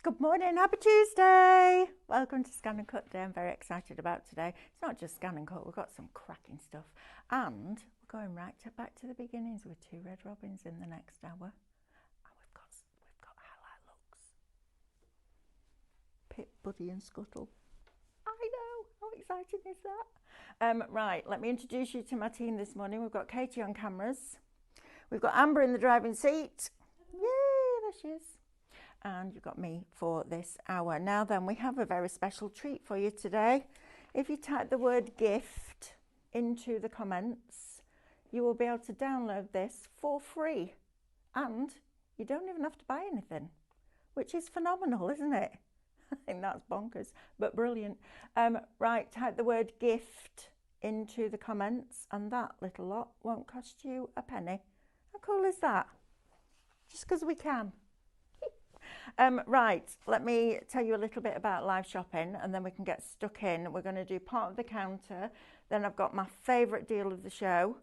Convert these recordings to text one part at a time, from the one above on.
Good morning, happy Tuesday. Welcome to Scan and Cut Day. I'm very excited about today. It's not just Scan and Cut, we've got some cracking stuff. And we're going back to the beginnings with 2 red robins in the next hour. And we've got highlight looks. Pip, Buddy and Scuttle. I know, how exciting is that? Right, let me introduce you to my team this morning. We've got Katie on cameras. We've got Amber in the driving seat. Yay, there she is. And you've got me for this hour. Now then, we have a very special treat for you today. If you type the word gift into the comments, you will be able to download this for free. And you don't even have to buy anything, which is phenomenal, isn't it? I think that's bonkers, but brilliant. Right, type the word gift into the comments and that little lot won't cost you a penny. How cool is that? Just because we can. Right, let me tell you a little bit about live shopping and then we can get stuck in. We're going to do part of the counter, then I've got my favourite deal of the show,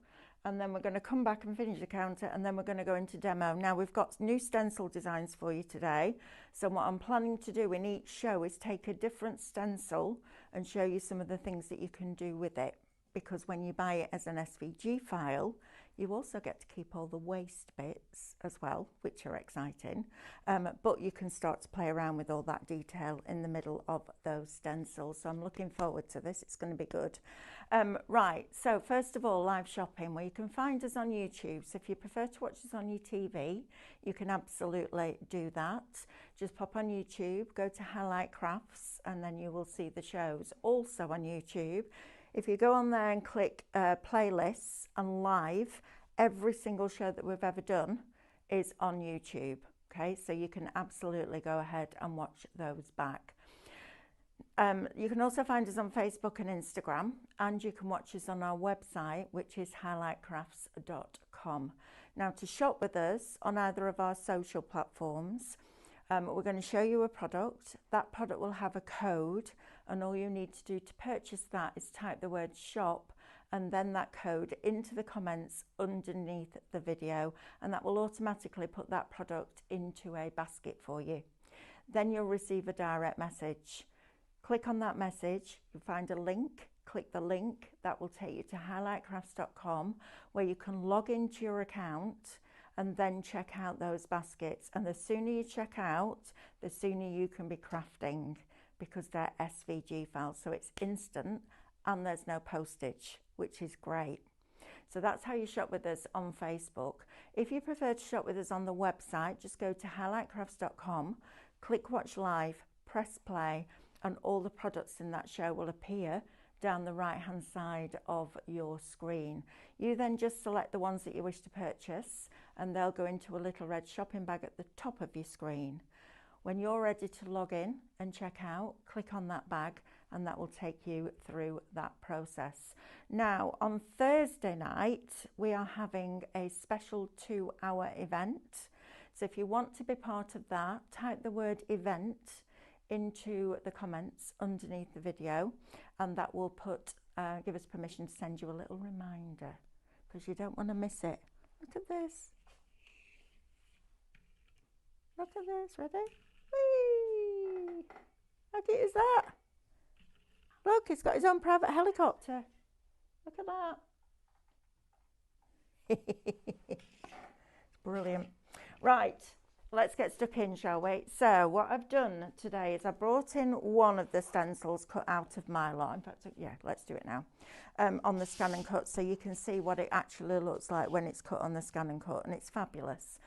and then we're going to come back and finish the counter, and then we're going to go into demo. Now we've got new stencil designs for you today, so what I'm planning to do in each show is take a different stencil and show you some of the things that you can do with it, because when you buy it as an SVG file, you also get to keep all the waste bits as well, which are exciting. But you can start to play around with all that detail in the middle of those stencils. So I'm looking forward to this. It's going to be good. Right, so first of all, live shopping, where you can find us on YouTube. So if you prefer to watch us on your TV, you can absolutely do that. Just pop on YouTube, go to Highlight Crafts, and then you will see the shows. Also on YouTube, if you go on there and click playlists and live, every single show that we've ever done is on YouTube. Okay, so you can absolutely go ahead and watch those back. You can also find us on Facebook and Instagram, and you can watch us on our website, which is highlightcrafts.com. Now, to shop with us on either of our social platforms, we're going to show you a product. That product will have a code, and all you need to do to purchase that is type the word shop and then that code into the comments underneath the video, and that will automatically put that product into a basket for you. Then you'll receive a direct message. Click on that message, you'll find a link. Click the link, that will take you to highlightcrafts.com, where you can log into your account and then check out those baskets. And the sooner you check out, the sooner you can be crafting, because they're SVG files, so it's instant and there's no postage, which is great. So that's how you shop with us on Facebook. If you prefer to shop with us on the website, just go to highlightcrafts.com, click watch live, press play, and all the products in that show will appear down the right hand side of your screen. You then just select the ones that you wish to purchase, and they'll go into a little red shopping bag at the top of your screen. When you're ready to log in and check out, click on that bag and that will take you through that process. Now, on Thursday night, we are having a special 2-hour event. So if you want to be part of that, type the word event into the comments underneath the video, and that will give us permission to send you a little reminder, because you don't want to miss it. Look at this. Look at this, ready? Whee! How cute is that? Look, he's got his own private helicopter. Look at that. It's brilliant. Right, let's get stuck in, shall we? So what I've done today is I brought in one of the stencils cut out of Mylar. In fact, yeah, let's do it now. On the Scan and Cut, so you can see what it actually looks like when it's cut on the Scan and Cut, and it's fabulous.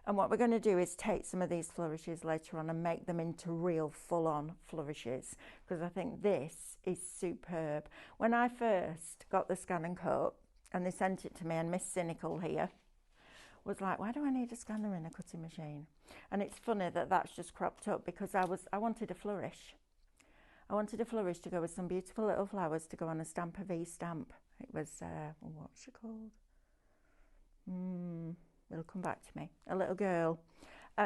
And what we're going to do is take some of these flourishes later on and make them into real full-on flourishes, because I think this is superb. When I first got the Scan and Cut and they sent it to me, and Miss Cynical here was like, why do I need a scanner in a cutting machine? And it's funny that that's just cropped up, because I wanted a flourish. I wanted a flourish to go with some beautiful little flowers to go on a Stamp of V stamp. It was, what's she called? It'll come back to me. A little girl,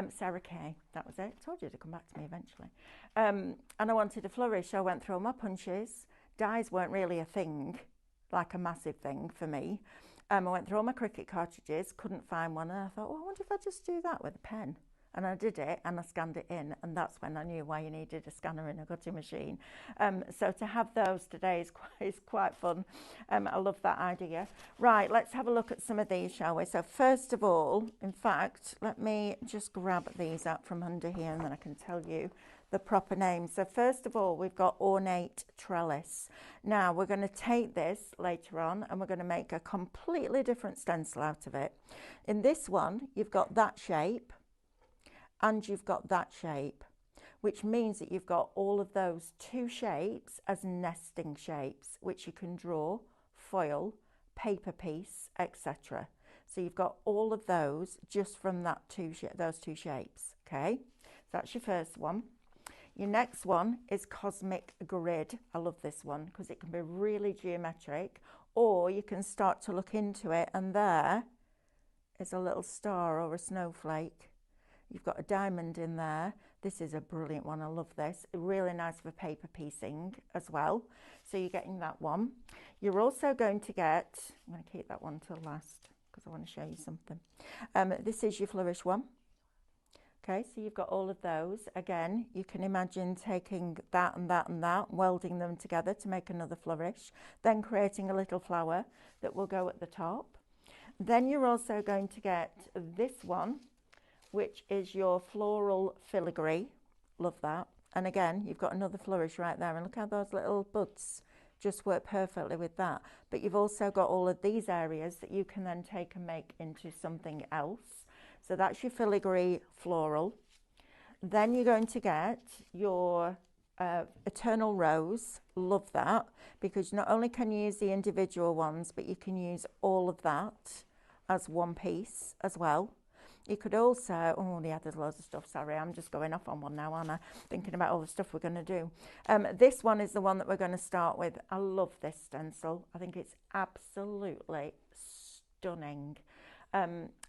Sarah Kay, that was it. I told you to come back to me eventually. And I wanted a flourish, so I went through all my punches. Dies weren't really a thing, like a massive thing for me. I went through all my Cricut cartridges, couldn't find one, and I thought, well, I wonder if I just do that with a pen. And I did it and I scanned it in, and that's when I knew why you needed a scanner in a cutting machine. So to have those today is quite fun. I love that idea. Right, let's have a look at some of these, shall we? So first of all, in fact, let me just grab these out from under here and then I can tell you the proper name. So first of all, we've got ornate trellis. Now we're going to take this later on and we're going to make a completely different stencil out of it. In this one, you've got that shape and you've got that shape, which means that you've got all of those two shapes as nesting shapes, which you can draw, foil, paper piece, etc. So you've got all of those just from that those two shapes. Okay, so that's your first one. Your next one is cosmic grid. I love this one because it can be really geometric, or you can start to look into it and there is a little star or a snowflake. You've got a diamond in there. This is a brilliant one. I love this. Really nice for paper piecing as well. So you're getting that one. You're also going to get, I'm going to keep that one till last because I want to show you something. This is your flourish one. Okay, so you've got all of those. Again, you can imagine taking that and that and that, welding them together to make another flourish, then creating a little flower that will go at the top. Then you're also going to get this one, which is your floral filigree. Love that. And again, you've got another flourish right there. And look how those little buds just work perfectly with that. But you've also got all of these areas that you can then take and make into something else. So that's your filigree floral. Then you're going to get your eternal rose. Love that, because not only can you use the individual ones, but you can use all of that as one piece as well. You could also, oh yeah, there's loads of stuff, sorry, I'm just going off on one now, aren't I? Thinking about all the stuff we're going to do. This one is the one that we're going to start with. I love this stencil. I think it's absolutely stunning.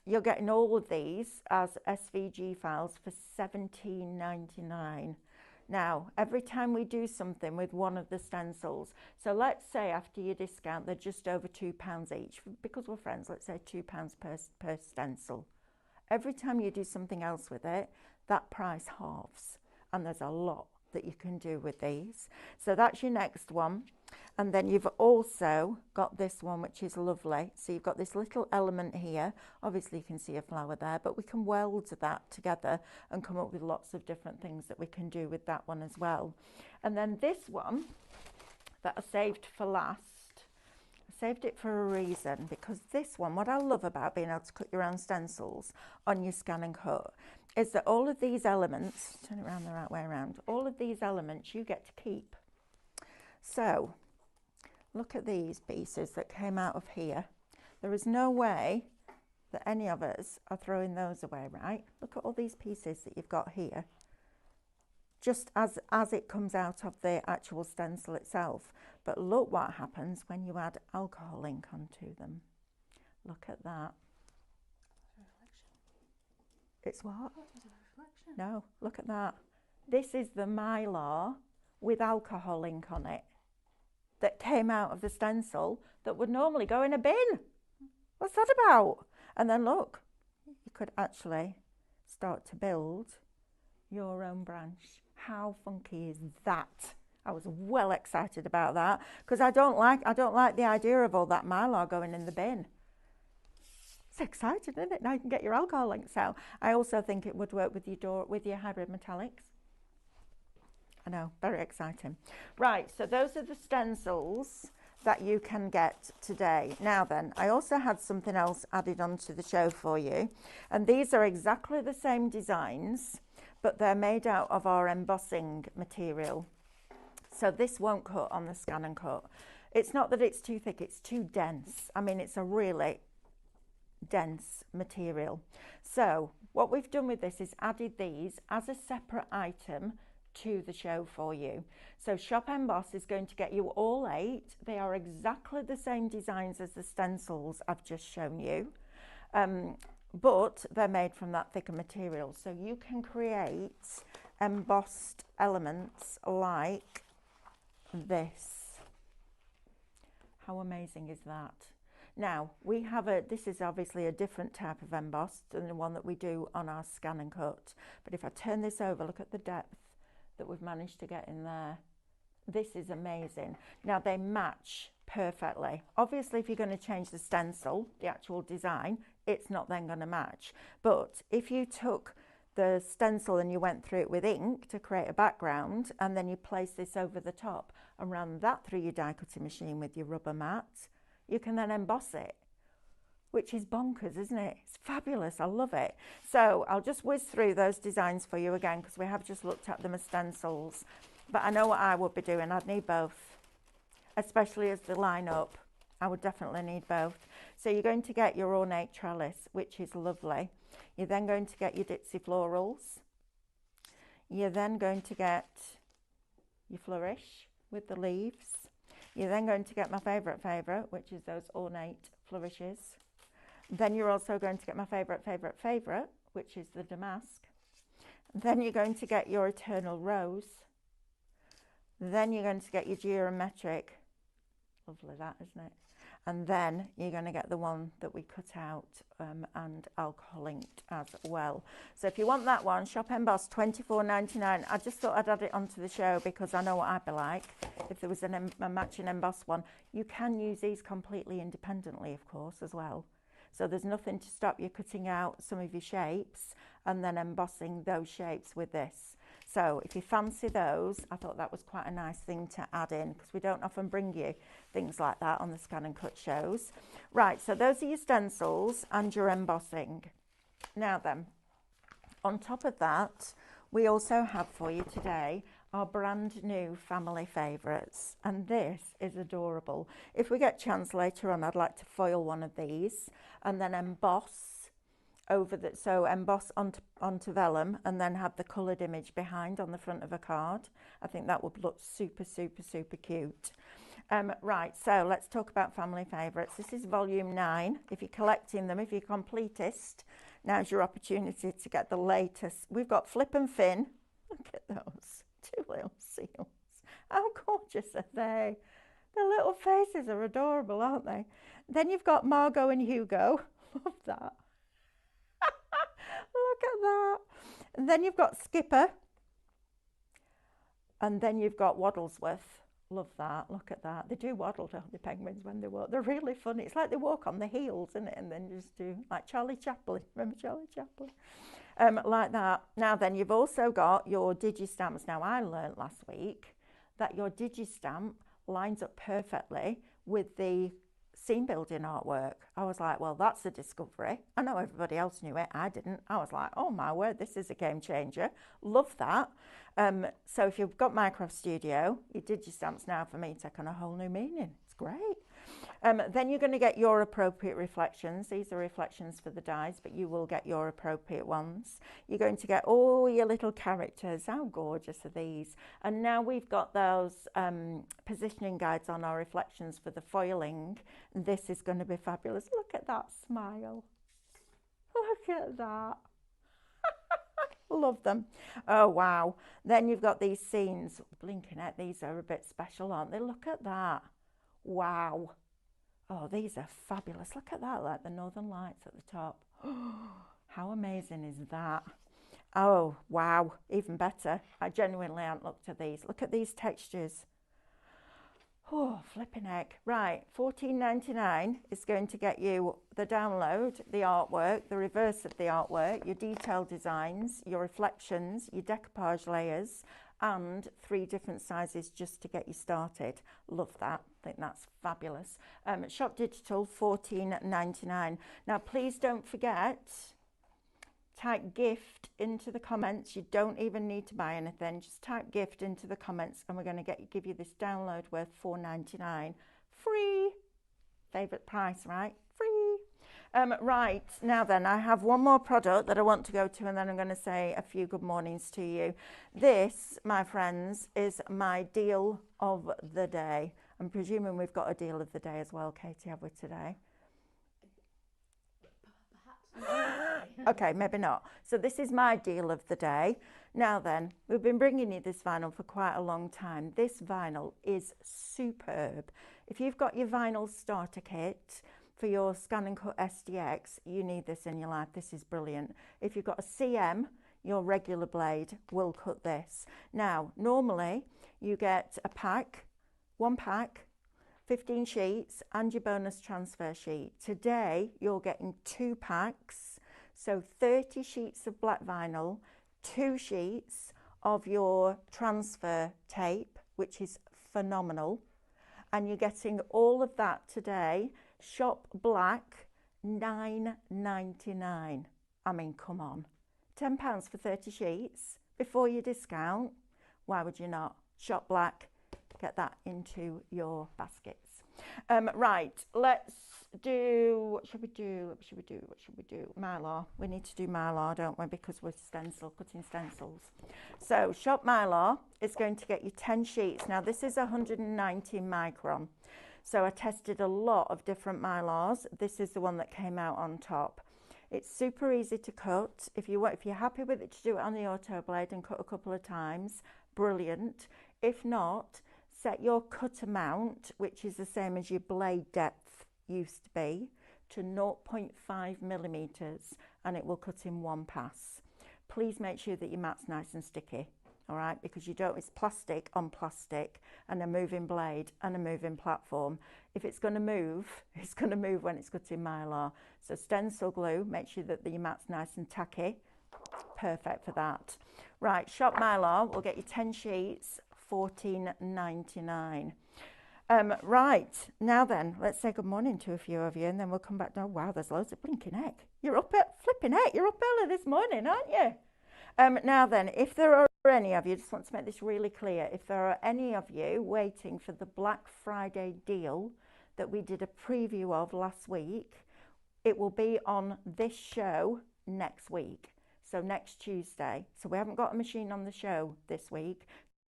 You're getting all of these as SVG files for $17.99. Now, every time we do something with one of the stencils, so let's say after your discount, they're just over £2 each. Because we're friends, let's say £2 per stencil. Every time you do something else with it, that price halves. And there's a lot that you can do with these. So that's your next one. And then you've also got this one, which is lovely. So you've got this little element here. Obviously you can see a flower there, but we can weld that together and come up with lots of different things that we can do with that one as well. And then this one that I saved for last, I saved it for a reason, because this one, what I love about being able to cut your own stencils on your ScanNCut is that all of these elements, turn it around the right way around, all of these elements you get to keep. So look at these pieces that came out of here. There is no way that any of us are throwing those away, right? Look at all these pieces that you've got here, just as it comes out of the actual stencil itself. But look what happens when you add alcohol ink onto them. Look at that. It's what? No, look at that. This is the Mylar with alcohol ink on it that came out of the stencil that would normally go in a bin. What's that about? And then look, you could actually start to build your own branch. How funky is that? I was well excited about that because I don't like the idea of all that Mylar going in the bin. It's exciting, isn't it? Now you can get your alcohol inks out. I also think it would work with your hybrid metallics. I know, very exciting. Right, so those are the stencils that you can get today. Now then, I also had something else added onto the show for you. And these are exactly the same designs, but they're made out of our embossing material. So this won't cut on the ScanNCut. It's not that it's too thick, it's too dense. I mean, it's a really dense material. So what we've done with this is added these as a separate item to the show for you. So Shop Emboss is going to get you all 8. They are exactly the same designs as the stencils I've just shown you, but they're made from that thicker material. So you can create embossed elements like this. How amazing is that? Now, this is obviously a different type of emboss than the one that we do on our Scan and Cut. But if I turn this over, look at the depth that we've managed to get in there. This is amazing. Now, they match perfectly. Obviously, if you're going to change the stencil, the actual design, it's not then going to match. But if you took the stencil and you went through it with ink to create a background, and then you place this over the top and ran that through your die cutting machine with your rubber mat, you can then emboss it, which is bonkers, isn't it? It's fabulous. I love it. So I'll just whiz through those designs for you again, because we have just looked at them as stencils. But I know what I would be doing. I'd need both, especially as they line up. I would definitely need both. So you're going to get your ornate trellis, which is lovely. You're then going to get your ditzy florals. You're then going to get your flourish with the leaves. You're then going to get my favourite, which is those ornate flourishes. Then you're also going to get my favourite, which is the damask. Then you're going to get your eternal rose. Then you're going to get your geometric. Lovely that, isn't it? And then you're going to get the one that we cut out and alcohol inked as well. So if you want that one, Shop Emboss, $24.99. I just thought I'd add it onto the show because I know what I'd be like if there was a matching emboss one. You can use these completely independently, of course, as well. So there's nothing to stop you cutting out some of your shapes and then embossing those shapes with this. So if you fancy those, I thought that was quite a nice thing to add in, because we don't often bring you things like that on the Scan and Cut shows. Right, so those are your stencils and your embossing. Now then, on top of that, we also have for you today our brand new family favourites, and this is adorable. If we get a chance later on, I'd like to foil one of these and then emboss over the, so emboss onto vellum and then have the coloured image behind on the front of a card. I think that would look super, super, super cute. Right, so let's talk about family favourites. This is volume 9. If you're collecting them, if you're completist, now's your opportunity to get the latest. We've got Flip and Finn. Look at those 2 little seals. How gorgeous are they? The little faces are adorable, aren't they? Then you've got Margot and Hugo. Love that. Look at that. And then you've got Skipper. And then you've got Waddlesworth. Love that. Look at that. They do waddle, don't they, penguins, when they walk. They're really funny. It's like they walk on the heels, isn't it? And then just do, like Charlie Chaplin. Remember Charlie Chaplin? Like that. Now then, you've also got your Digistamps. Now, I learnt last week that your Digistamp lines up perfectly with the scene building artwork. I was like, well, that's a discovery. I know everybody else knew it. I didn't. I was like, oh my word, this is a game changer. Love that. So if you've got Minecraft Studio, your Digistamps now for me take on a whole new meaning. It's great. Then you're going to get your appropriate reflections. These are reflections for the dies, but you will get your appropriate ones. You're going to get all your little characters. How gorgeous are these? And now we've got those positioning guides on our reflections for the foiling. This is going to be fabulous. Look at that smile. Look at that. Love them. Oh, wow. Then you've got these scenes. Blinking at these are a bit special, aren't they? Look at that. Wow. Oh, these are fabulous. Look at that, like the Northern Lights at the top. How amazing is that? Oh, wow. Even better. I genuinely haven't looked at these. Look at these textures. Oh, flipping heck. Right, $14.99 is going to get you the download, the artwork, the reverse of the artwork, your detailed designs, your reflections, your decoupage layers, and 3 different sizes just to get you started. Love that. I think that's fabulous. Shop Digital, $14.99. Now, please don't forget, type gift into the comments. You don't even need to buy anything. Just type gift into the comments and we're going to give you this download worth $4.99. Free. Favourite price, right? Free. Right, now then, I have one more product that I want to go to and then I'm going to say a few good mornings to you. This, my friends, is my deal of the day. I'm presuming we've got a deal of the day as well, Katie, have we today? Okay, maybe not. So this is my deal of the day. Now then, we've been bringing you this vinyl for quite a long time. This vinyl is superb. If you've got your vinyl starter kit for your ScanNCut SDX, you need this in your life. This is brilliant. If you've got a CM, your regular blade will cut this. Now, normally you get a pack, one pack, 15 sheets and your bonus transfer sheet. Today, you're getting 2 packs, so 30 sheets of black vinyl, 2 sheets of your transfer tape, which is phenomenal. And you're getting all of that today. Shop black, $9.99. I mean, come on. £10 for 30 sheets before your discount. Why would you not? Shop black, get that into your baskets. Right, let's do, what should we do? Mylar. We need to do Mylar, don't we? Because we're cutting stencils. So Shop Mylar is going to get you 10 sheets. Now this is 190 micron. So I tested a lot of different Mylars. This is the one that came out on top. It's super easy to cut. If you're happy with it, to do it on the auto blade and cut a couple of times, brilliant. If not, set your cut amount, which is the same as your blade depth used to be, to 0.5 millimeters, and it will cut in one pass. Please make sure that your mat's nice and sticky, all right? Because you don't, it's plastic on plastic and a moving blade and a moving platform. If it's going to move, it's going to move when it's cutting Mylar. So stencil glue, make sure that your mat's nice and tacky. Perfect for that. Right, Shop Mylar will get you 10 sheets, $14.99. Right, now then, let's say good morning to a few of you and then we'll come back. Oh, wow, there's loads of blinking heck. You're up at flipping heck. You're up early this morning, aren't you? Now then, if there are any of you, just want to make this really clear, if there are any of you waiting for the Black Friday deal that we did a preview of last week, it will be on this show next week. So next Tuesday. So we haven't got a machine on the show this week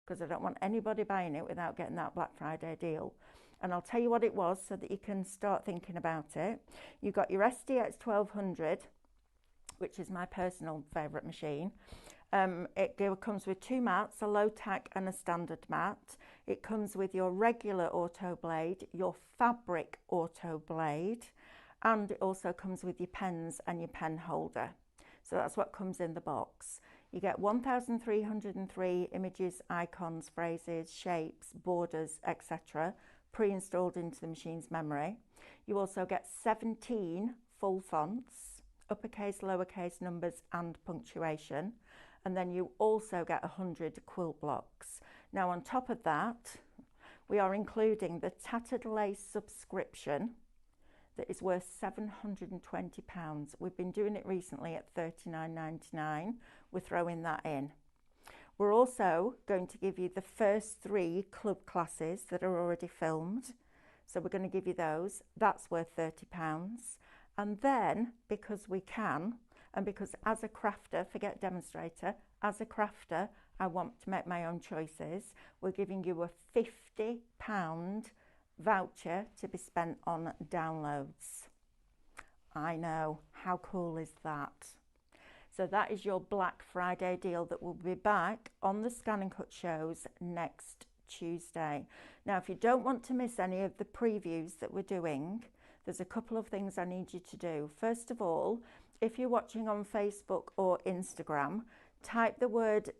because I don't want anybody buying it without getting that Black Friday deal. And I'll tell you what it was so that you can start thinking about it. You got your SDX 1200, which is my personal favourite machine. It comes with 2 mats, a low tack and a standard mat. It comes with your regular auto blade, your fabric auto blade, and it also comes with your pens and your pen holder. So that's what comes in the box. You get 1,303 images, icons, phrases, shapes, borders, etc. pre-installed into the machine's memory. You also get 17 full fonts, uppercase, lowercase numbers and punctuation. And then you also get 100 quilt blocks. Now on top of that, we are including the Tattered Lace subscription that is worth £720. We've been doing it recently at $39.99. We're throwing that in. We're also going to give you the first 3 club classes that are already filmed. So we're going to give you those. That's worth £30. And then, because we can, and because as a crafter, forget demonstrator, as a crafter, I want to make my own choices, we're giving you a £50 voucher to be spent on downloads. I know, how cool is that? So that is your Black Friday deal that will be back on the ScanNCut shows next Tuesday. Now, if you don't want to miss any of the previews that we're doing, there's a couple of things I need you to do. First of all, if you're watching on Facebook or Instagram, type the word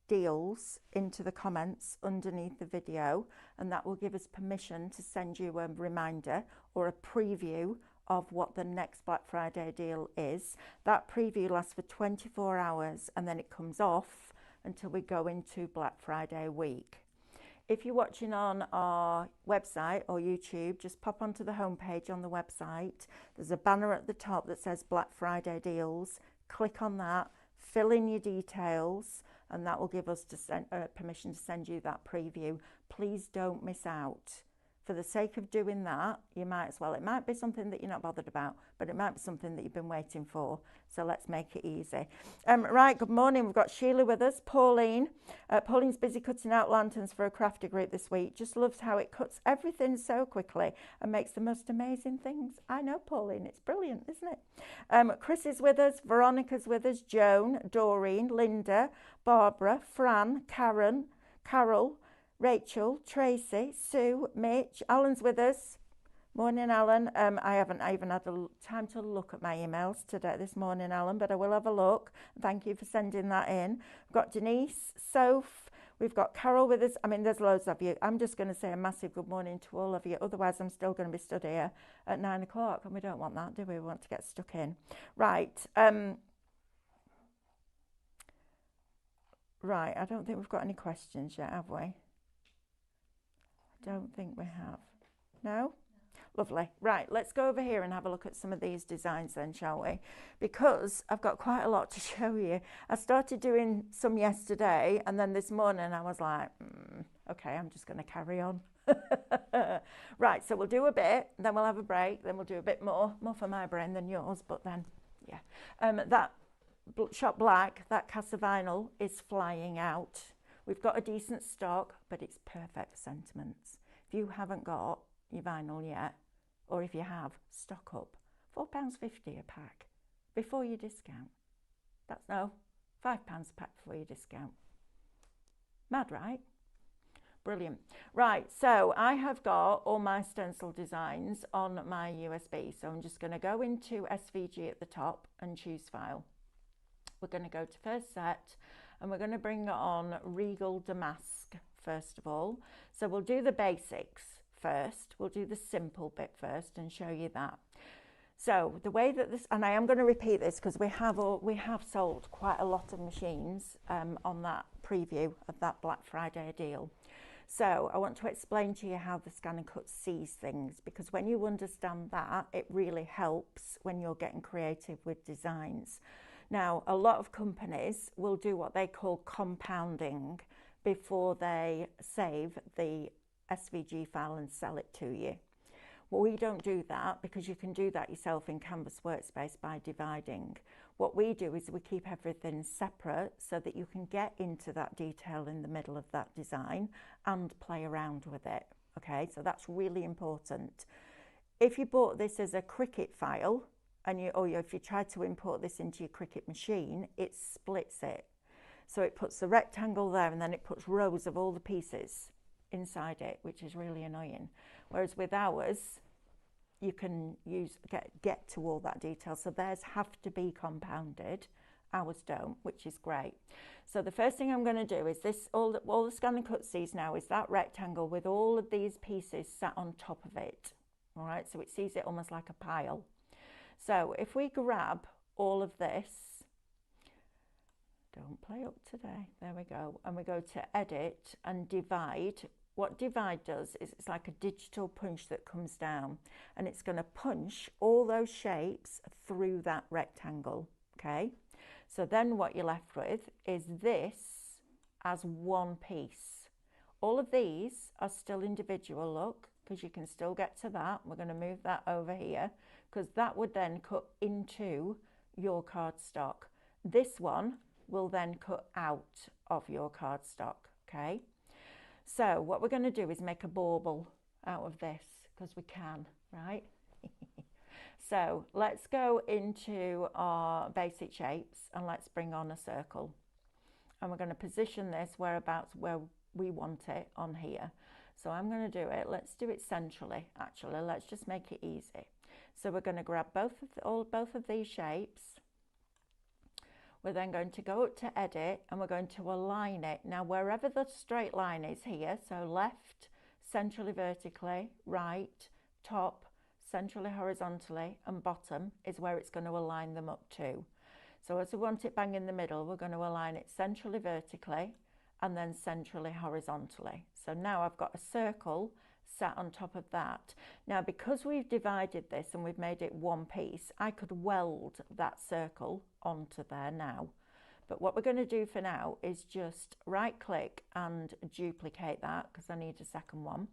deals into the comments underneath the video, and that will give us permission to send you a reminder or a preview of what the next Black Friday deal is. That preview lasts for 24 hours and then it comes off until we go into Black Friday week. If you're watching on our website or YouTube, just pop onto the homepage on the website. There's a banner at the top that says Black Friday deals. Click on that, fill in your details, and that will give us permission to send you that preview. Please don't miss out. For the sake of doing that, you might as well. It might be something that you're not bothered about, but it might be something that you've been waiting for. So let's make it easy. Right, good morning. We've got Sheila with us, Pauline. Pauline's busy cutting out lanterns for a crafter group this week. Just loves how it cuts everything so quickly and makes the most amazing things. I know, Pauline. It's brilliant, isn't it? Chris is with us. Veronica's with us. Joan, Doreen, Linda, Barbara, Fran, Karen, Carol, Rachel, Tracy, Sue, Mitch, Alan's with us, Morning, Alan. I haven't even had time to look at my emails today this morning, Alan, but I will have a look. Thank you for sending that in. We've got Denise, Soph, we've got Carol with us. I mean, there's loads of you. I'm just going to say a massive good morning to all of you. Otherwise, I'm still going to be stood here at 9 o'clock, and we don't want that, do we? We want to get stuck in. Right. Right, I don't think we've got any questions yet, have we? I don't think we have. No? Lovely. Right, let's go over here and have a look at some of these designs then, shall we? Because I've got quite a lot to show you. I started doing some yesterday, and then this morning I was like, okay, I'm just going to carry on. Right, so we'll do a bit, then we'll have a break, then we'll do a bit more for my brain than yours, but then, yeah. That shot black, that Casa vinyl is flying out. We've got a decent stock, but it's perfect sentiments. If you haven't got your vinyl yet, or if you have, stock up. £4.50 a pack before your discount. That's no, £5 a pack before your discount. Mad, right? Brilliant. Right, so I have got all my stencil designs on my USB. So I'm just going to go into SVG at the top and choose file. We're going to go to first set, and we're going to bring on Regal Damask first of all. So we'll do the basics first. We'll do the simple bit first and show you that. So the way that this, and I am going to repeat this because we have sold quite a lot of machines on that preview of that Black Friday deal. So I want to explain to you how the ScanNCut sees things, because when you understand that, it really helps when you're getting creative with designs. Now, a lot of companies will do what they call compounding before they save the SVG file and sell it to you. Well, we don't do that, because you can do that yourself in Canvas Workspace by dividing. What we do is we keep everything separate so that you can get into that detail in the middle of that design and play around with it. Okay, so that's really important. If you bought this as a Cricut file, and if you try to import this into your Cricut machine, it splits it. So it puts the rectangle there, and then it puts rows of all the pieces inside it, which is really annoying. Whereas with ours, you can get to all that detail. So theirs have to be compounded, ours don't, which is great. So the first thing I'm going to do is this, all the ScanNCut sees now is that rectangle with all of these pieces sat on top of it. All right, so it sees it almost like a pile. So if we grab all of this, don't play up today, there we go, and we go to edit and divide. What divide does is it's like a digital punch that comes down, and it's going to punch all those shapes through that rectangle. Okay, so then what you're left with is this as one piece. All of these are still individual, look, because you can still get to that. We're going to move that over here, because that would then cut into your cardstock. This one will then cut out of your cardstock. Okay, so what we're going to do is make a bauble out of this, because we can, right? So let's go into our basic shapes, and let's bring on a circle, and we're going to position this whereabouts where we want it on here. So I'm going to do it, let's do it centrally. Actually, let's just make it easy. So we're going to grab both of these shapes. We're then going to go up to edit, and we're going to align it. Now, wherever the straight line is here, so left, centrally vertically, right, top, centrally horizontally, and bottom is where it's going to align them up to. So as we want it bang in the middle, we're going to align it centrally vertically and then centrally horizontally. So now I've got a circle sat on top of that. Now, because we've divided this and we've made it one piece, I could weld that circle onto there now. But what we're going to do for now is just right click and duplicate that, because I need a second one.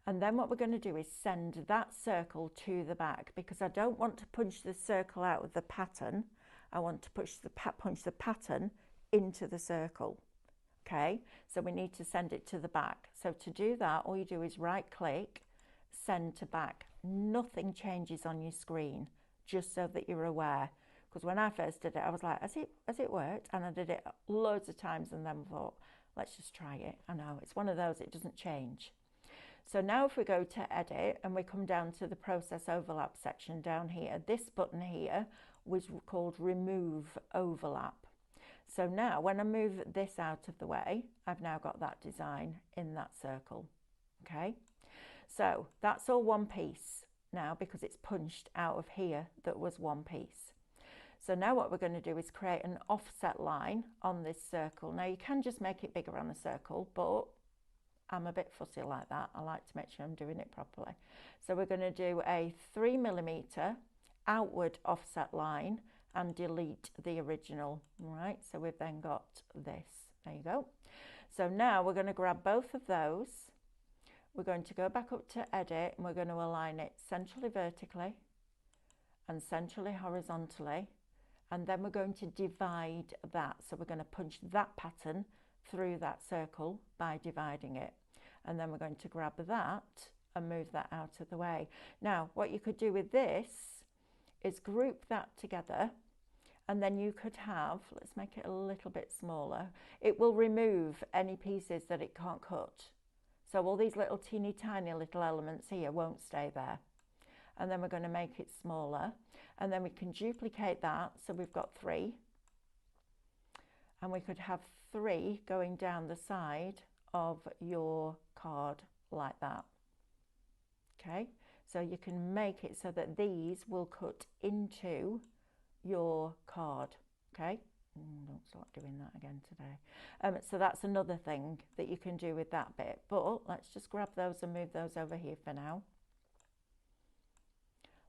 And then what we're going to do is send that circle to the back, because I don't want to punch the circle out of the pattern. I want to punch the pattern into the circle. Okay, so we need to send it to the back. So to do that, all you do is right click, send to back. Nothing changes on your screen, just so that you're aware. Because when I first did it, I was like, has it worked? And I did it loads of times and then thought, let's just try it. I know, it's one of those, it doesn't change. So now if we go to edit and we come down to the process overlap section down here, this button here was called remove overlap. So now when I move this out of the way, I've now got that design in that circle. Okay, so that's all one piece now because it's punched out of here that was one piece. So now what we're going to do is create an offset line on this circle. Now you can just make it bigger on a circle, but I'm a bit fussy like that. I like to make sure I'm doing it properly. So we're going to do a 3mm outward offset line and delete the original. Right, so we've then got this. There you go. So now we're going to grab both of those. We're going to go back up to edit and we're going to align it centrally vertically and centrally horizontally, and then we're going to divide that. So we're going to punch that pattern through that circle by dividing it, and then we're going to grab that and move that out of the way. Now what you could do with this is group that together, and then you could have, let's make it a little bit smaller. It will remove any pieces that it can't cut. So all these little teeny tiny little elements here won't stay there. And then we're going to make it smaller, and then we can duplicate that. So we've got 3, and we could have 3 going down the side of your card like that. Okay, so you can make it so that these will cut into your card. Okay, don't start doing that again today. So that's another thing that you can do with that bit, but let's just grab those and move those over here for now.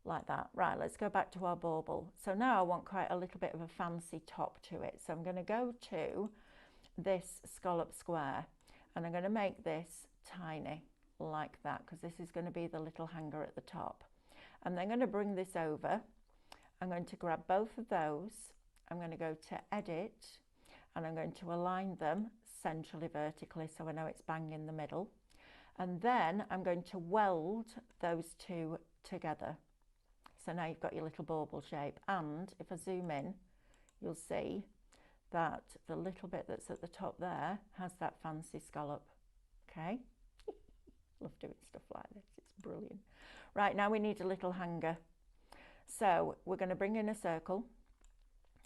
Like that. Right, let's go back to our bauble. So now I want quite a little bit of a fancy top to it. So I'm going to go to this scallop square and I'm going to make this tiny like that, because this is going to be the little hanger at the top. I'm then going to bring this over. I'm going to grab both of those. I'm going to go to edit and I'm going to align them centrally vertically so I know it's bang in the middle. And then I'm going to weld those two together. So now you've got your little bauble shape, and if I zoom in, you'll see that the little bit that's at the top there has that fancy scallop. Okay, love doing stuff like this, it's brilliant. Right, now we need a little hanger. So we're going to bring in a circle.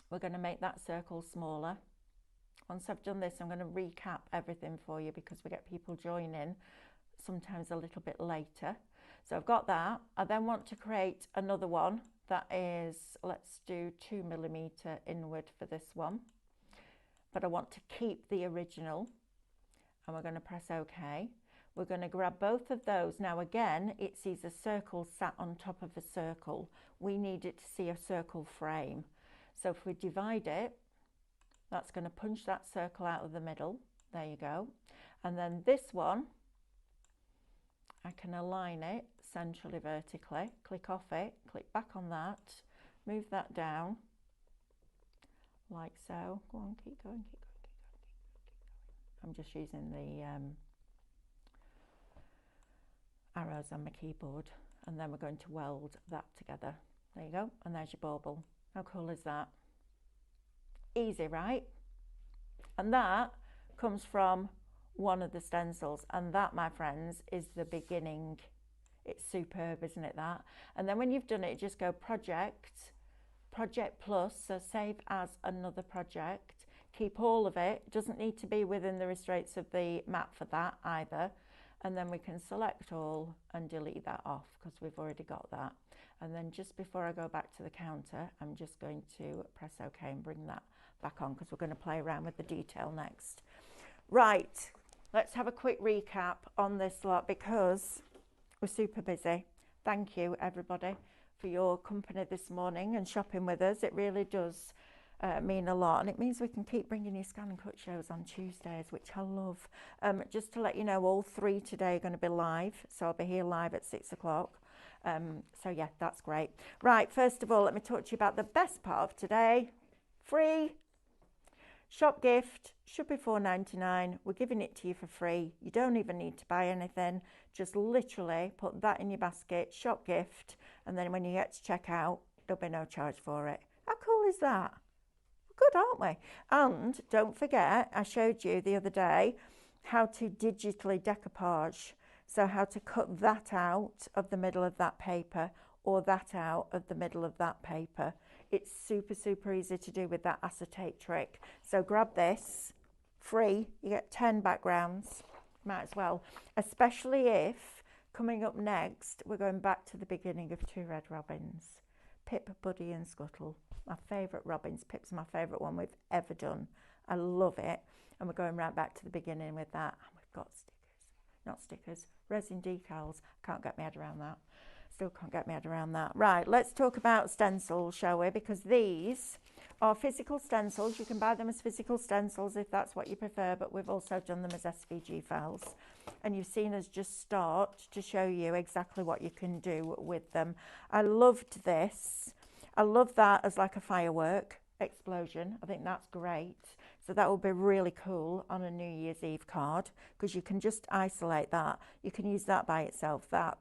We're going to make that circle smaller. Once I've done this, I'm going to recap everything for you because we get people joining sometimes a little bit later. So I've got that. I then want to create another one that is, let's do 2mm inward for this one. But I want to keep the original, and we're going to press OK. We're going to grab both of those. Now again, it sees a circle sat on top of a circle. We need it to see a circle frame. So if we divide it, that's going to punch that circle out of the middle. There you go. And then this one, I can align it centrally vertically, click off it, click back on that, move that down like so. Go on, keep going, keep going, keep going. I'm just using the arrows on my keyboard, and then we're going to weld that together. There you go, and there's your bauble. How cool is that? Easy, right? And that comes from one of the stencils, and that, my friends, is the beginning. It's superb, isn't it, that? And then when you've done it, just go project plus, so save as another project, keep all of it. Doesn't need to be within the restraints of the map for that either, and then we can select all and delete that off because we've already got that. And then just before I go back to the counter, I'm just going to press OK and bring that back on because we're going to play around with the detail next. Right, let's have a quick recap on this lot because we're super busy. Thank you, everybody, for your company this morning and shopping with us. It really does mean a lot, and it means we can keep bringing you Scan and Cut shows on Tuesdays, which I love. Just to let you know, all 3 today are going to be live, so I'll be here live at 6 o'clock. So yeah, that's great. Right, first of all, let me talk to you about the best part of today. Free shop gift, should be $4.99. We're giving it to you for free. You don't even need to buy anything. Just literally put that in your basket, shop gift, and then when you get to check out, there'll be no charge for it. How cool is that? Good, aren't we? And don't forget, I showed you the other day how to digitally decoupage. So how to cut that out of the middle of that paper or that out of the middle of that paper. It's super, super easy to do with that acetate trick. So grab this, free, you get 10 backgrounds, might as well, especially if coming up next, we're going back to the beginning of Two Red Robins. Pip, Buddy and Scuttle, my favourite robins. Pip's my favourite one we've ever done. I love it. And we're going right back to the beginning with that. And we've got resin decals. Can't get my head around that. Still can't get my head around that. Right, let's talk about stencils, shall we? Because these are physical stencils. You can buy them as physical stencils if that's what you prefer, but we've also done them as SVG files. And you've seen us just start to show you exactly what you can do with them. I loved this. I love that as like a firework explosion. I think that's great. So that will be really cool on a New Year's Eve card, because you can just isolate that. You can use that by itself, that,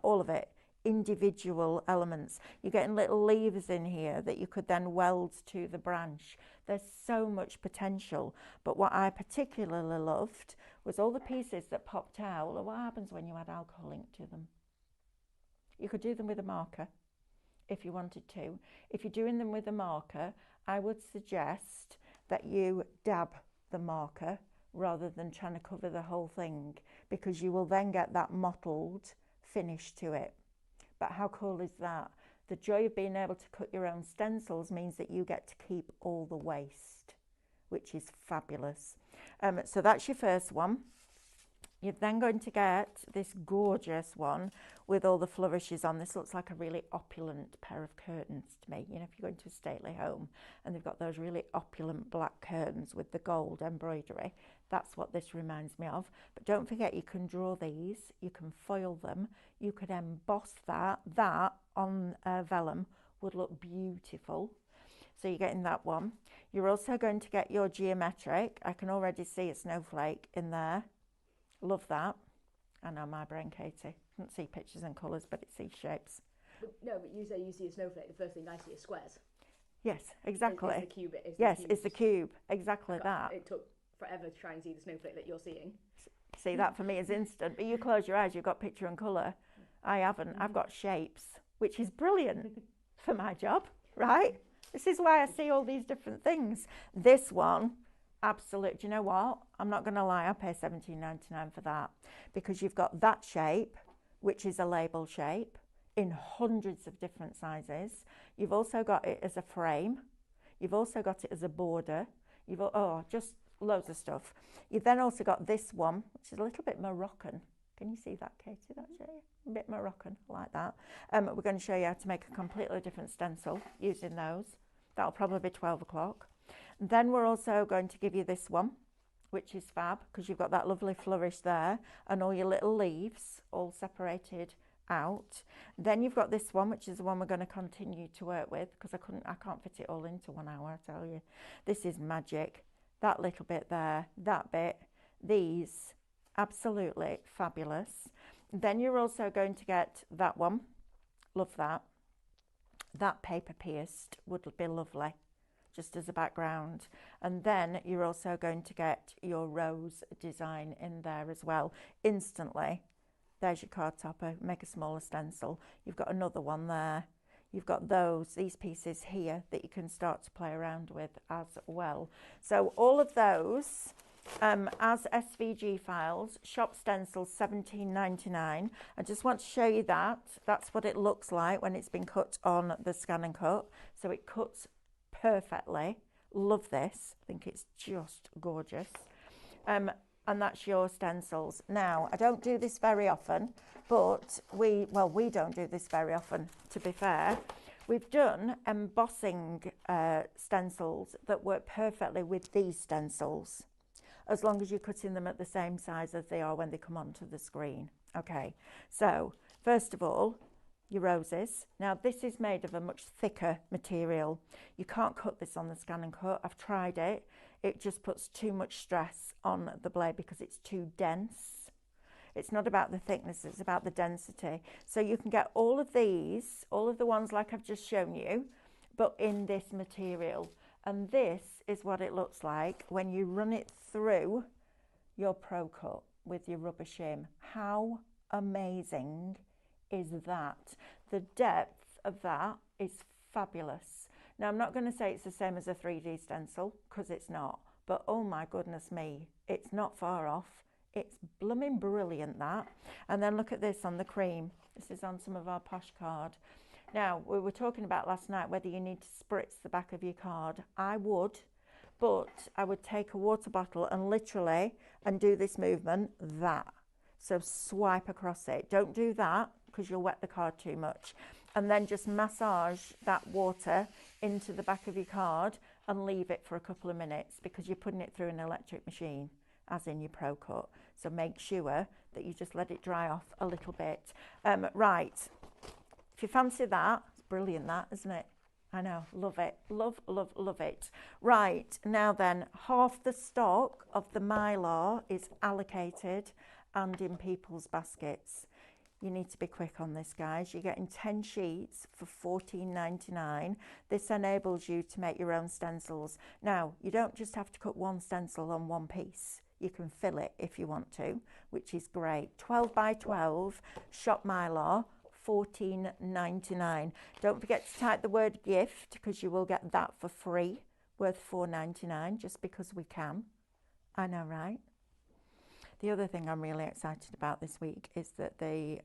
all of it. Individual elements. You're getting little levers in here that you could then weld to the branch. There's so much potential. But what I particularly loved was all the pieces that popped out. What happens when you add alcohol ink to them? You could do them with a marker if you wanted to. If you're doing them with a marker, I would suggest that you dab the marker rather than trying to cover the whole thing, because you will then get that mottled finish to it. But how cool is that? The joy of being able to cut your own stencils means that you get to keep all the waste, which is fabulous. So that's your first one. You're then going to get this gorgeous one with all the flourishes on. This looks like a really opulent pair of curtains to me. You know, if you're going to a stately home and they've got those really opulent black curtains with the gold embroidery, that's what this reminds me of. But don't forget, you can draw these, you can foil them, you could emboss that. That on vellum would look beautiful. So you're getting that one. You're also going to get your geometric. I can already see a snowflake in there. Love that. I know my brain, Katie. Doesn't see pictures and colours, but it sees shapes. But no, but you say you see a snowflake. The first thing I see is squares. Yes, exactly. It's the cube. It's the cube. Exactly that. It took forever to try and see the snowflake that you're seeing. See, that for me is instant. But you close your eyes, you've got picture and colour. I haven't. I've got shapes, which is brilliant for my job, right? This is why I see all these different things. This one, absolute. Do you know what? I'm not going to lie. I pay $17.99 for that, because you've got that shape, which is a label shape in hundreds of different sizes. You've also got it as a frame. You've also got it as a border. Just loads of stuff. You've then also got this one, which is a little bit Moroccan. Can you see that, Katie? That shape? A bit Moroccan, like that. We're going to show you how to make a completely different stencil using those. That'll probably be 12 o'clock. Then we're also going to give you this one, which is fab, because you've got that lovely flourish there and all your little leaves all separated out. Then you've got this one, which is the one we're going to continue to work with, because I can't fit it all into 1 hour, I tell you. This is magic. That little bit there, that bit, these, absolutely fabulous. Then you're also going to get that one. Love that. That paper pierced would be lovely, just as a background. And then you're also going to get your rose design in there as well. Instantly, there's your card topper. Make a smaller stencil. You've got another one there. You've got these pieces here that you can start to play around with as well. So all of those as SVG files, shop stencils, $17.99. I just want to show you that. That's what it looks like when it's been cut on the ScanNCut. So it cuts perfectly. Love this. I think it's just gorgeous. And that's your stencils. Now, I don't do this very often, but we don't do this very often, to be fair. We've done embossing stencils that work perfectly with these stencils, as long as you're cutting them at the same size as they are when they come onto the screen. Okay, so first of all, your roses. Now this is made of a much thicker material. You can't cut this on the ScanNCut. I've tried it. It just puts too much stress on the blade because it's too dense. It's not about the thickness, it's about the density. So you can get all of these, all of the ones like I've just shown you, but in this material. And this is what it looks like when you run it through your Pro Cut. with your rubber shim. How amazing is that? The depth of that is fabulous. Now, I'm not going to say it's the same as a 3D stencil, because it's not, but oh my goodness me, it's not far off. It's blooming brilliant, that. And then look at this on the cream. This is on some of our posh card. Now, we were talking about last night whether you need to spritz the back of your card. I would, but I would take a water bottle and literally, and do this movement, that. So swipe across it. Don't do that because you'll wet the card too much. And then just massage that water into the back of your card and leave it for a couple of minutes, because you're putting it through an electric machine, as in your Pro Cut. So make sure that you just let it dry off a little bit. Right, if you fancy that, it's brilliant, that, isn't it? I know, love it, love, love, love it. Right, now then, half the stock of the Mylar is allocated and in people's baskets. You need to be quick on this, guys. You're getting 10 sheets for $14.99. This enables you to make your own stencils. Now, you don't just have to cut one stencil on one piece. You can fill it if you want to, which is great. 12 by 12, shop Mylar, $14.99. Don't forget to type the word gift, because you will get that for free, worth $4.99, just because we can. I know, right? The other thing I'm really excited about this week is that the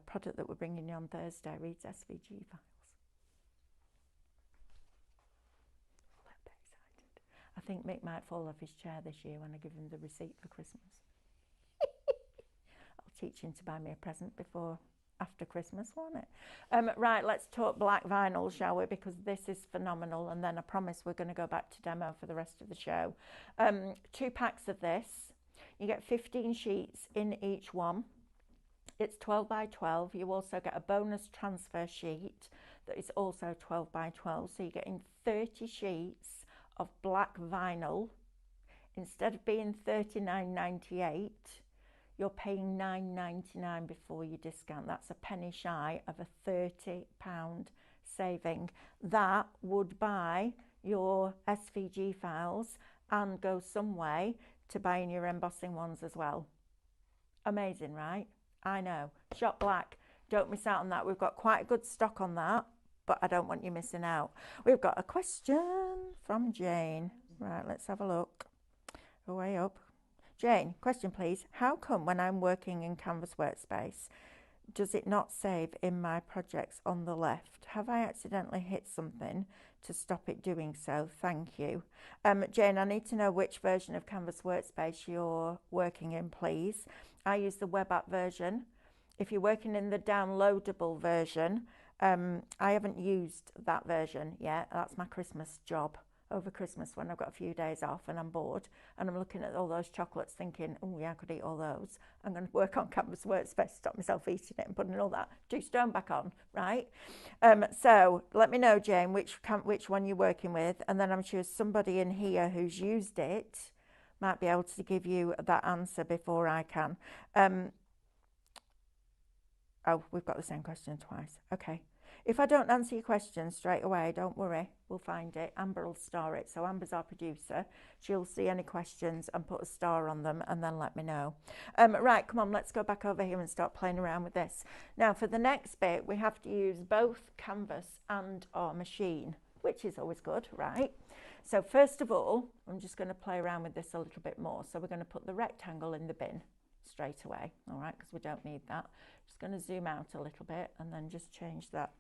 product that we're bringing you on Thursday reads SVG files. A little bit excited. I think Mick might fall off his chair this year when I give him the receipt for Christmas. I'll teach him to buy me a present after Christmas, won't it? Right, let's talk black vinyl, shall we? Because this is phenomenal, and then I promise we're going to go back to demo for the rest of the show. 2 packs of this. You get 15 sheets in each one. It's 12 by 12. You also get a bonus transfer sheet that is also 12 by 12. So you're getting 30 sheets of black vinyl. Instead of being $39.98, you're paying $9.99 before your discount. That's a penny shy of a £30 saving. That would buy your SVG files and go some way to buying your embossing ones as well. Amazing, right? I know. Shop black. Don't miss out on that. We've got quite a good stock on that, but I don't want you missing out. We've got a question from Jane. Right, let's have a look. Go way up. Jane, question please. How come when I'm working in Canvas Workspace, does it not save in my projects on the left? Have I accidentally hit something to stop it doing so? Thank you. Jane, I need to know which version of Canvas Workspace you're working in, please. I use the web app version. If you're working in the downloadable version, I haven't used that version yet. That's my Christmas job. Over Christmas, when I've got a few days off and I'm bored and I'm looking at all those chocolates thinking, oh yeah, I could eat all those. I'm going to work on Canvas Workspace, stop myself eating it and putting all that 2 stone back on, right? So let me know, Jane, which one you're working with, and then I'm sure somebody in here who's used it might be able to give you that answer before I can. Oh, we've got the same question twice. Okay. If I don't answer your question straight away, don't worry, we'll find it. Amber will star it. So Amber's our producer. She'll see any questions and put a star on them and then let me know. Right, come on, let's go back over here and start playing around with this. Now, for the next bit, we have to use both canvas and our machine, which is always good, right? So first of all, I'm just going to play around with this a little bit more. So we're going to put the rectangle in the bin straight away, all right, because we don't need that. Just going to zoom out a little bit and then just change that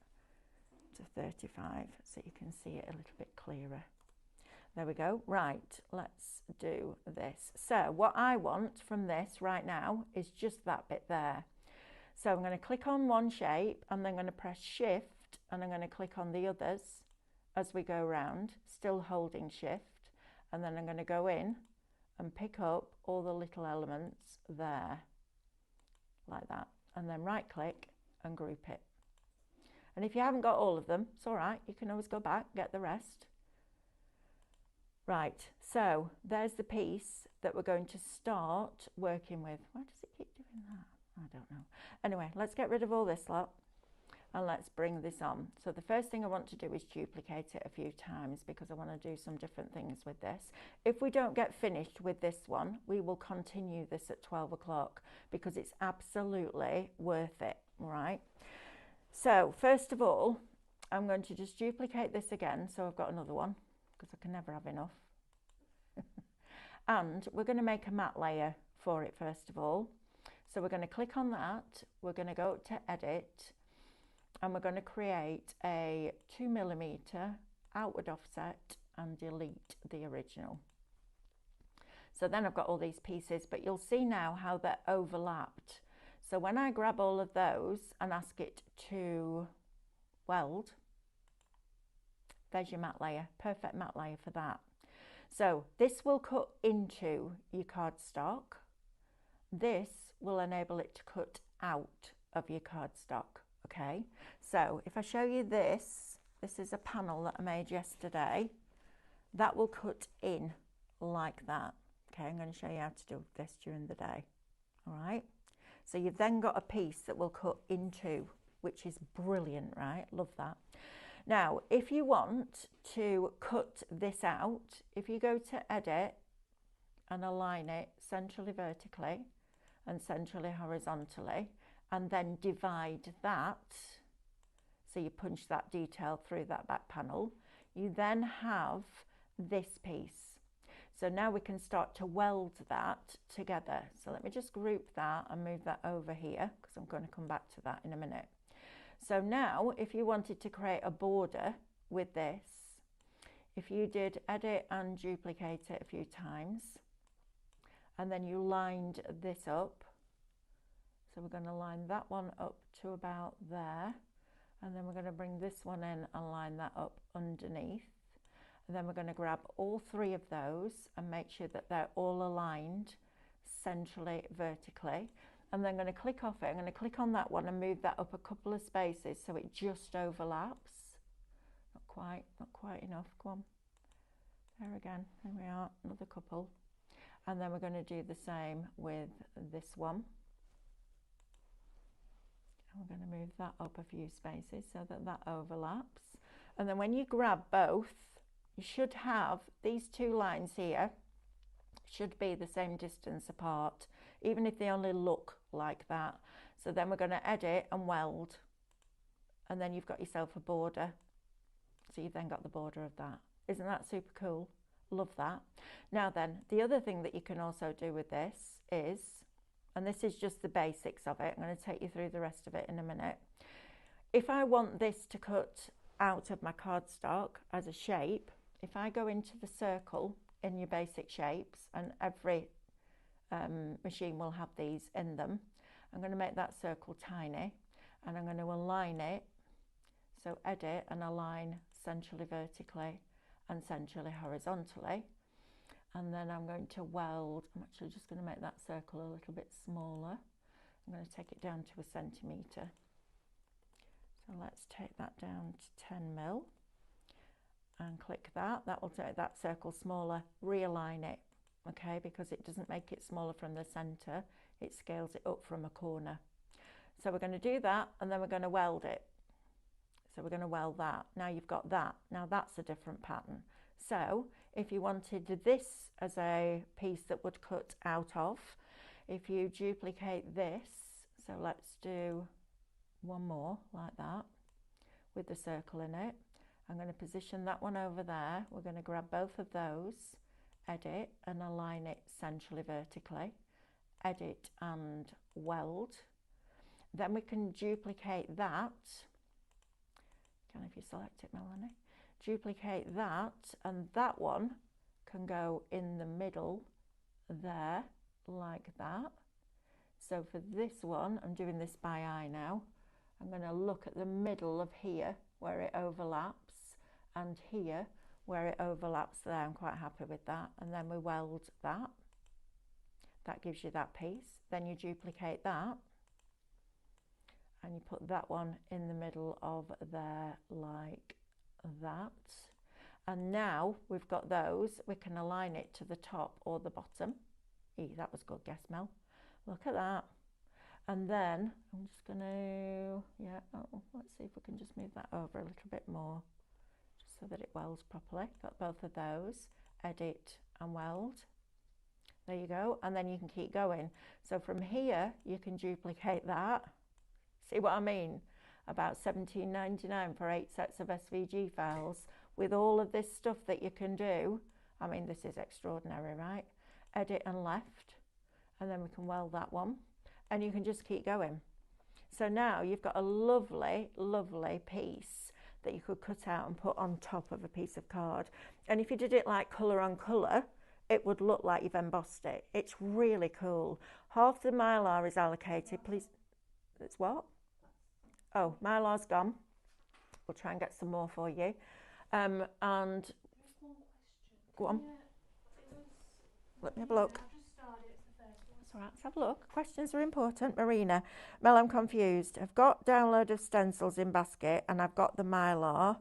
to 35 so you can see it a little bit clearer. There we go. Right, let's do this. So what I want from this right now is just that bit there. So I'm going to click on one shape and then I'm going to press shift and I'm going to click on the others as we go around, still holding shift, and then I'm going to go in and pick up all the little elements there like that, and then right click and group it. And if you haven't got all of them, it's all right. You can always go back, get the rest. Right, so there's the piece that we're going to start working with. Why does it keep doing that? I don't know. Anyway, let's get rid of all this lot. and let's bring this on. So the first thing I want to do is duplicate it a few times because I want to do some different things with this. If we don't get finished with this one, we will continue this at 12 o'clock because it's absolutely worth it, right? So first of all, I'm going to just duplicate this again. So I've got another one because I can never have enough. And we're going to make a matte layer for it first of all. So we're going to click on that. We're going to go to edit and we're going to create a 2mm outward offset and delete the original. So then I've got all these pieces, but you'll see now how they're overlapped. So when I grab all of those and ask it to weld, there's your matte layer, perfect matte layer for that. So this will cut into your cardstock. This will enable it to cut out of your cardstock, okay? So if I show you this, this is a panel that I made yesterday. That will cut in like that. Okay, I'm going to show you how to do this during the day, all right? So you've then got a piece that will cut into, which is brilliant, right? Love that. Now, if you want to cut this out, if you go to edit and align it centrally vertically and centrally horizontally, and then divide that, so you punch that detail through that back panel, you then have this piece. So now we can start to weld that together. So let me just group that and move that over here because I'm going to come back to that in a minute. So now if you wanted to create a border with this, if you did edit and duplicate it a few times and then you lined this up, so we're going to line that one up to about there, and then we're going to bring this one in and line that up underneath, and then we're going to grab all three of those and make sure that they're all aligned centrally vertically. And then I'm going to click off it. I'm going to click on that one and move that up a couple of spaces so it just overlaps. Not quite enough. Come on. There again. There we are. Another couple. And then we're going to do the same with this one. And we're going to move that up a few spaces so that that overlaps. And then when you grab both, you should have these two lines here should be the same distance apart, even if they only look like that. So then we're going to edit and weld, and then you've got yourself a border. So you've then got the border of that. Isn't that super cool? Love that. Now then, the other thing that you can also do with this is, and this is just the basics of it, I'm going to take you through the rest of it in a minute. If I want this to cut out of my cardstock as a shape, if I go into the circle in your basic shapes, and every machine will have these in them, I'm going to make that circle tiny and I'm going to align it. So edit and align centrally vertically and centrally horizontally, and then I'm going to weld. I'm actually just going to make that circle a little bit smaller. I'm going to take it down to 1 centimetre. So let's take that down to 10 mil and click that. That will take that circle smaller. Realign it, okay, because it doesn't make it smaller from the centre, it scales it up from a corner. So we're going to do that, and then we're going to weld it. So we're going to weld that. Now you've got that. Now that's a different pattern. So if you wanted this as a piece that would cut out of, if you duplicate this, so let's do one more like that with the circle in it. I'm going to position that one over there. We're going to grab both of those, edit and align it centrally vertically, edit and weld. Then we can duplicate that. If you select it, Melanie, duplicate that, and that one can go in the middle there like that. So for this one, I'm doing this by eye now. I'm going to look at the middle of here where it overlaps, and here where it overlaps there. I'm quite happy with that. And then we weld that. That gives you that piece. Then you duplicate that, and you put that one in the middle of there like that. And now we've got those, we can align it to the top or the bottom. That was good, guess, Mel. Look at that. And then I'm just going to, yeah, oh, let's see if we can just move that over a little bit more, just so that it welds properly. Got both of those, edit and weld. There you go, and then you can keep going. So from here, you can duplicate that. See what I mean? About $17.99 for 8 sets of SVG files with all of this stuff that you can do. I mean, this is extraordinary, right? Edit and left, and then we can weld that one, and you can just keep going. So now you've got a lovely, lovely piece that you could cut out and put on top of a piece of card. And if you did it like colour on colour, it would look like you've embossed it. It's really cool. Half the Mylar is allocated. Please, it's what? Oh, Mylar's gone. We'll try and get some more for you. And go on. Let me have a look. That's all right, let's have a look. Questions are important. Marina. Mel, I'm confused. I've got download of stencils in basket and I've got the Mylar.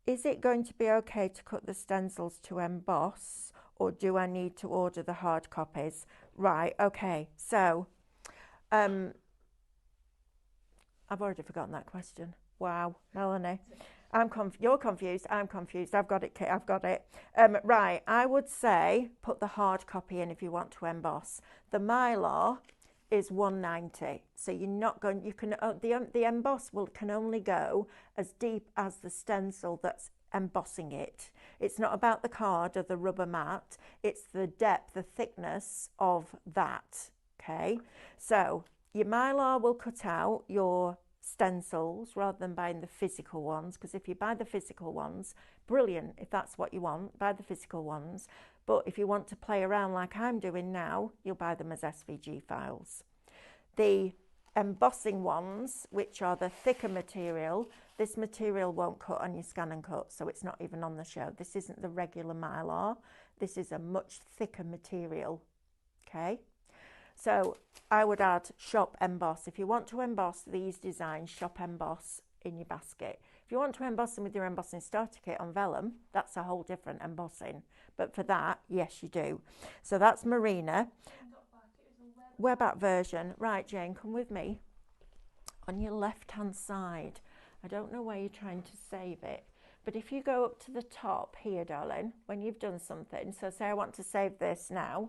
Is it going to be okay to cut the stencils to emboss, or do I need to order the hard copies? Right, okay. So, I've already forgotten that question. Wow, Melanie. You're confused. I'm confused. I've got it. I've got it. Right. I would say put the hard copy in if you want to emboss. The Mylar is $1.90. So you're not going. You can the emboss can only go as deep as the stencil that's embossing it. It's not about the card or the rubber mat. It's the depth, the thickness of that. Okay. So your Mylar will cut out your stencils rather than buying the physical ones, because if you buy the physical ones, brilliant. If that's what you want, buy the physical ones. But if you want to play around like I'm doing now, you'll buy them as SVG files. The embossing ones, which are the thicker material, this material won't cut on your ScanNCut, so it's not even on the show. This isn't the regular Mylar. This is a much thicker material. Okay. So I would add shop emboss. If you want to emboss these designs, shop emboss in your basket. If you want to emboss them with your embossing starter kit on vellum, that's a whole different embossing. But for that, yes, you do. So that's Marina. Web app version. Right, Jane, come with me. On your left-hand side, I don't know where you're trying to save it, but if you go up to the top here, darling, when you've done something, so say I want to save this now,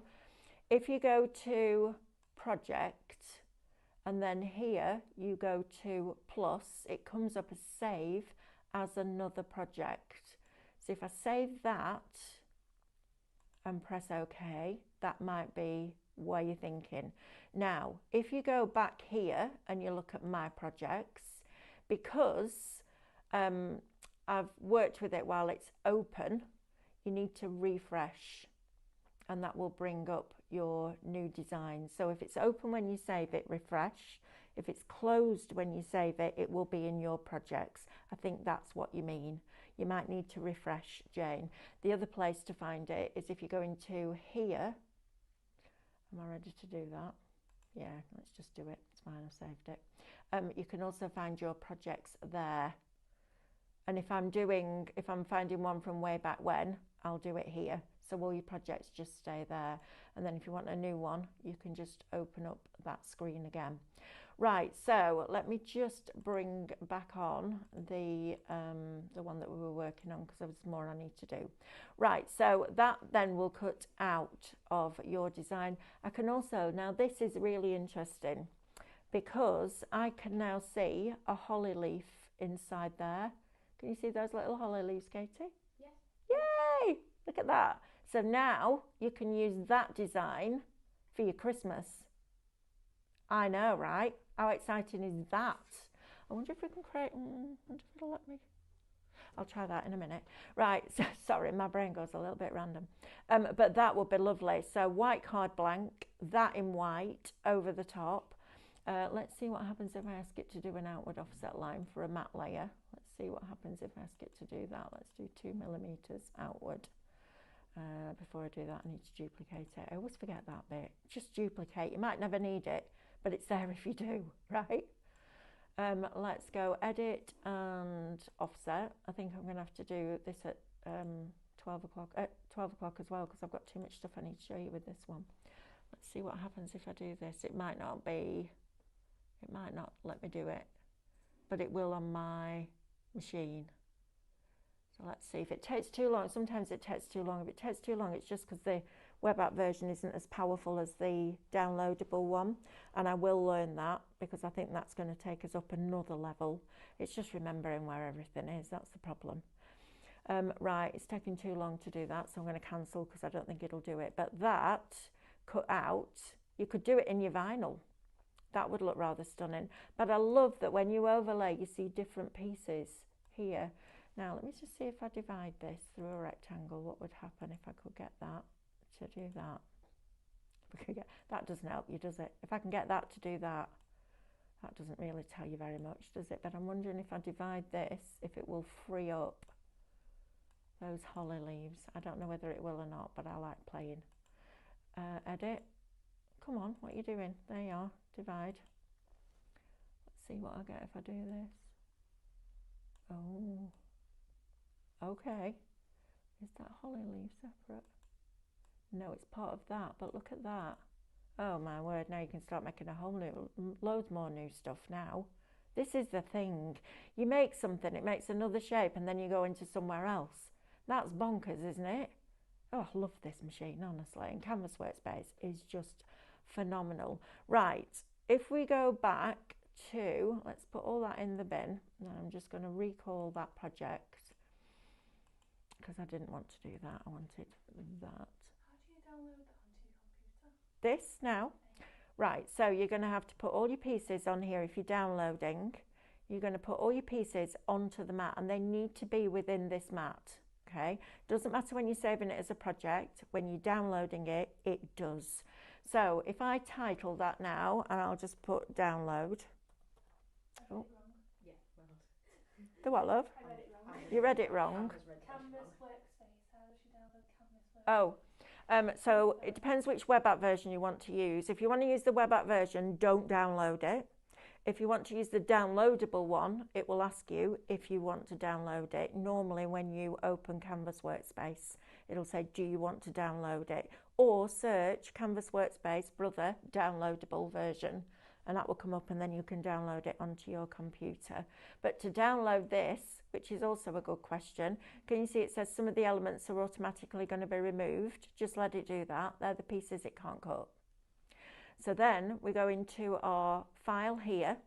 if you go to project and then here you go to plus, it comes up as save as another project. So if I save that and press OK, that might be where you're thinking. Now, if you go back here and you look at my projects, because I've worked with it while it's open, you need to refresh, and that will bring up your new design. So if it's open when you save it, refresh. If it's closed when you save it, it will be in your projects. I think that's what you mean. You might need to refresh, Jane. The other place to find it is if you go into here. Am I ready to do that? Yeah, let's just do it. It's fine, I've saved it. You can also find your projects there. And if I'm finding one from way back when, I'll do it here. So all your projects just stay there. And then if you want a new one, you can just open up that screen again. Right, so let me just bring back on the one that we were working on, because there was more I need to do. Right, so that then will cut out of your design. I can also, now this is really interesting, because I can now see a holly leaf inside there. Can you see those little holly leaves, Katie? Yes. Yay! Look at that. So now you can use that design for your Christmas. I know, right? How exciting is that? I wonder if we can create, I wonder if it'll let me. I'll try that in a minute. Right, so, sorry, my brain goes a little bit random. But that would be lovely. So white card blank, that in white over the top. Let's see what happens if I ask it to do an outward offset line for a matte layer. Let's see what happens if I ask it to do that. Let's do 2 millimeters outward. Before I do that, I need to duplicate it. I always forget that bit. Just duplicate. You might never need it, but it's there if you do, right? Let's go edit and offset. I think I'm going to have to do this at 12 o'clock as well, because I've got too much stuff I need to show you with this one. Let's see what happens if I do this. It might not let me do it, but it will on my machine. So let's see if it takes too long. Sometimes it takes too long. If it takes too long, it's just because the web app version isn't as powerful as the downloadable one. And I will learn that because I think that's going to take us up another level. It's just remembering where everything is. That's the problem. Right, it's taking too long to do that, so I'm going to cancel because I don't think it'll do it. But that cut out, you could do it in your vinyl. That would look rather stunning. But I love that when you overlay, you see different pieces here. Now, let me just see if I divide this through a rectangle, what would happen if I could get that to do that. If I could get, that doesn't help you, does it? If I can get that to do that, that doesn't really tell you very much, does it? But I'm wondering if I divide this, if it will free up those holly leaves. I don't know whether it will or not, but I like playing. Edit. Come on, what are you doing? There you are. Divide. Let's see what I get if I do this. Oh. Okay. Is that holly leaf separate? No, it's part of that, but look at that. Oh my word, now you can start making a whole new, loads more new stuff now. This is the thing. You make something, it makes another shape, and then you go into somewhere else. That's bonkers, isn't it? Oh, I love this machine, honestly. And Canvas Workspace is just phenomenal. Right, if we go back to, let's put all that in the bin. And I'm just going to recall that project because I didn't want to do that. I wanted that. How do you download that onto your computer? This now? Right, so you're going to have to put all your pieces on here if you're downloading. You're going to put all your pieces onto the mat and they need to be within this mat. Okay, doesn't matter when you're saving it as a project, when you're downloading it, it does. So if I title that now, and I'll just put download. Oh. Yeah, well. The what, love? I read it wrong. You read it wrong. Canvas Workspace. How does she download Canvas Workspace? Oh, so it depends which web app version you want to use. If you want to use the web app version, don't download it. If you want to use the downloadable one, it will ask you if you want to download it. Normally when you open Canvas Workspace, it'll say, do you want to download it? Or search Canvas Workspace Brother downloadable version, and that will come up and then you can download it onto your computer. But to download this, which is also a good question, can you see it says some of the elements are automatically going to be removed? Just let it do that. They're the pieces it can't cut. So then we go into our file here.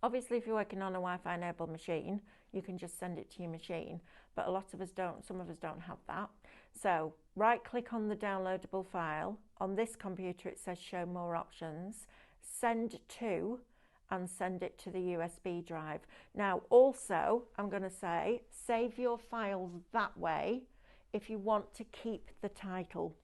Obviously, if you're working on a Wi-Fi enabled machine, you can just send it to your machine, but a lot of us don't, some of us don't have that. So right click on the downloadable file. On this computer, it says show more options, send to, and send it to the USB drive. Now, also, I'm going to say, save your files that way if you want to keep the title.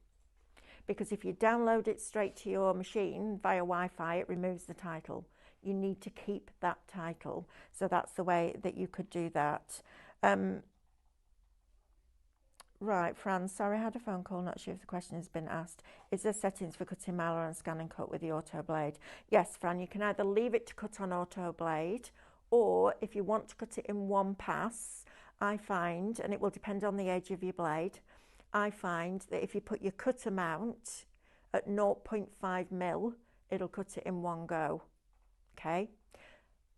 Because if you download it straight to your machine via Wi-Fi, it removes the title. You need to keep that title. So that's the way that you could do that. Right, Fran, sorry, I had a phone call, not sure if the question has been asked. Is there settings for cutting Mylar and ScanNCut with the auto blade? Yes, Fran, you can either leave it to cut on auto blade, or if you want to cut it in one pass, I find, and it will depend on the age of your blade, I find that if you put your cutter mount at 0.5 mil, it'll cut it in one go, okay?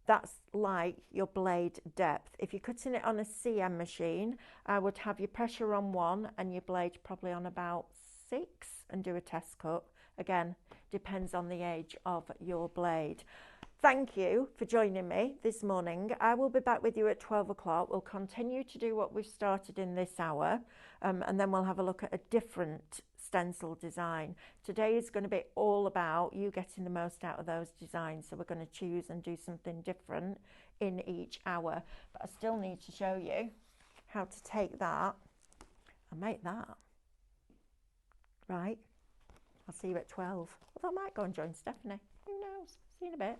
That's like your blade depth. If you're cutting it on a CM machine, I would have your pressure on 1 and your blade probably on about 6 and do a test cut. Again, depends on the age of your blade. Thank you for joining me this morning. I will be back with you at 12 o'clock. We'll continue to do what we've started in this hour, and then we'll have a look at a different stencil design. Today is going to be all about you getting the most out of those designs. So we're going to choose and do something different in each hour. But I still need to show you how to take that and make that. Right? I'll see you at 12. Although I might go and join Stephanie. Who knows? See you in a bit.